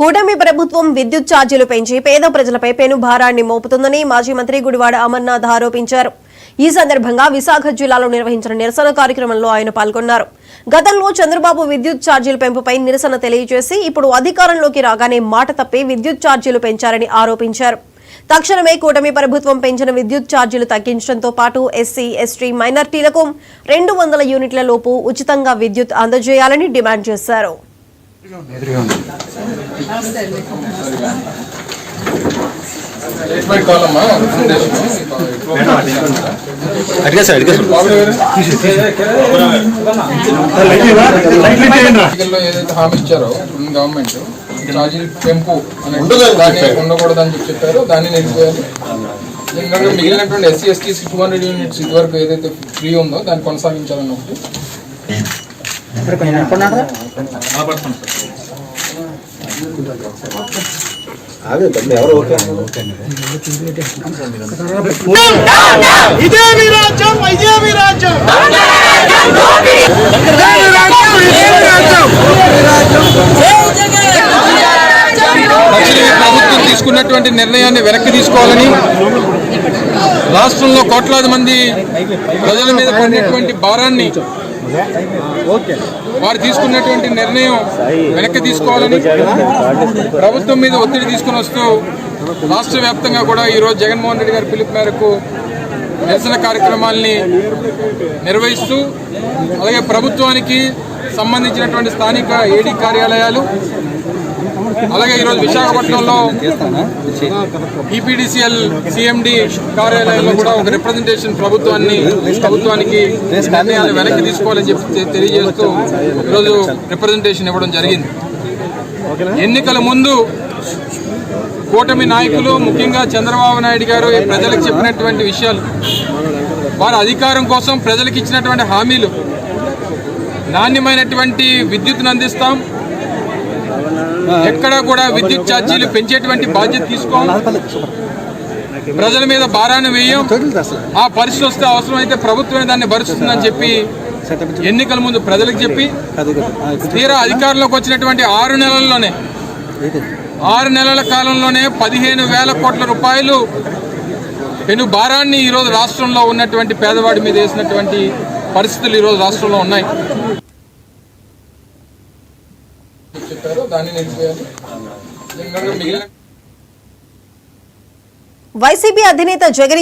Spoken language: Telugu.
కూటమి ప్రభుత్వం విద్యుత్ ఛార్జీలు పెంచి పేద ప్రజలపై పెను భారాన్ని మోపుతుందని మాజీ మంత్రి గుడివాడ అమర్నాథ్ ఆరోపించారు. ఈ సందర్భంగా విశాఖ జిల్లాలో నిర్వహించిన నిరసన కార్యక్రమంలో ఆయన పాల్గొన్నారు. గతంలో చంద్రబాబు విద్యుత్ ఛార్జీల పెంపుపై నిరసన తెలియజేసి ఇప్పుడు అధికారంలోకి రాగానే మాట తప్పి విద్యుత్ ఛార్జీలు పెంచారని ఆరోపించారు. తక్షణమే కూటమి ప్రభుత్వం పెంచిన విద్యుత్ ఛార్జీలు తగ్గించడంతో పాటు ఎస్సీ, ఎస్టీ, మైనార్టీలకు 200 యూనిట్ల లోపు ఉచితంగా విద్యుత్ అందజేయాలని డిమాండ్ చేశారు. ఏదైతే హామీ ఇచ్చారో గవర్నమెంట్ ఛార్జీలు పెంపు ఉండకూడదని చెప్పారో దాన్ని నిలిపేయాలి. మిగిలినటువంటి ఎస్సీ, ఎస్టీస్ 200 యూనిట్స్ ఇదివరకు ఏదైతే ఫ్రీ ఉందో దాన్ని కొనసాగించాలని ఒకటి. ప్రభుత్వం తీసుకున్నటువంటి నిర్ణయాన్ని వెనక్కి తీసుకోవాలని, రాష్ట్రంలో కోట్లాది మంది ప్రజల మీద పడినటువంటి భారాన్ని వారు తీసుకున్నటువంటి నిర్ణయం వెనక్కి తీసుకోవాలని ప్రభుత్వం మీద ఒత్తిడి తీసుకుని వస్తూ రాష్ట్ర వ్యాప్తంగా కూడా ఈరోజు జగన్మోహన్ రెడ్డి గారి పిలుపు మేరకు నిరసన కార్యక్రమాల్ని నిర్వహిస్తూ, అలాగే ప్రభుత్వానికి సంబంధించినటువంటి స్థానిక ఏడీ కార్యాలయాలు, అలాగే ఈరోజు విశాఖపట్నంలో ఈపీడీసీఎల్ సిఎండి కార్యాలయంలో కూడా ఒక రిప్రజెంటేషన్ ప్రభుత్వానికి నిర్ణయాలు వెనక్కి తీసుకోవాలని చెప్పి తెలియజేస్తూ ఈరోజు రిప్రజెంటేషన్ ఇవ్వడం జరిగింది. ఎన్నికల ముందు కూటమి నాయకులు, ముఖ్యంగా చంద్రబాబు నాయుడు గారు ప్రజలకు చెప్పినటువంటి విషయాలు, వారి అధికారం కోసం ప్రజలకు ఇచ్చినటువంటి హామీలు, నాణ్యమైనటువంటి విద్యుత్తును అందిస్తాం, ఎక్కడా కూడా విద్యుత్ ఛార్జీలు పెంచేటువంటి బాధ్యత తీసుకోం, ప్రజల మీద భారాన్ని వేయం, ఆ పరిస్థితి వస్తే అవసరమైతే ప్రభుత్వమే దాన్ని భరిస్తుందని చెప్పి ఎన్నికల ముందు ప్రజలకు చెప్పి, తీరా అధికారంలోకి వచ్చినటువంటి 6 నెలల కాలంలోనే 15,000 కోట్ల రూపాయలు పెను భారాన్ని ఈరోజు రాష్ట్రంలో ఉన్నటువంటి పేదవాడి మీద వేసినటువంటి పరిస్థితులు ఈరోజు రాష్ట్రంలో ఉన్నాయి. వైసీపీ అధినేత జగన్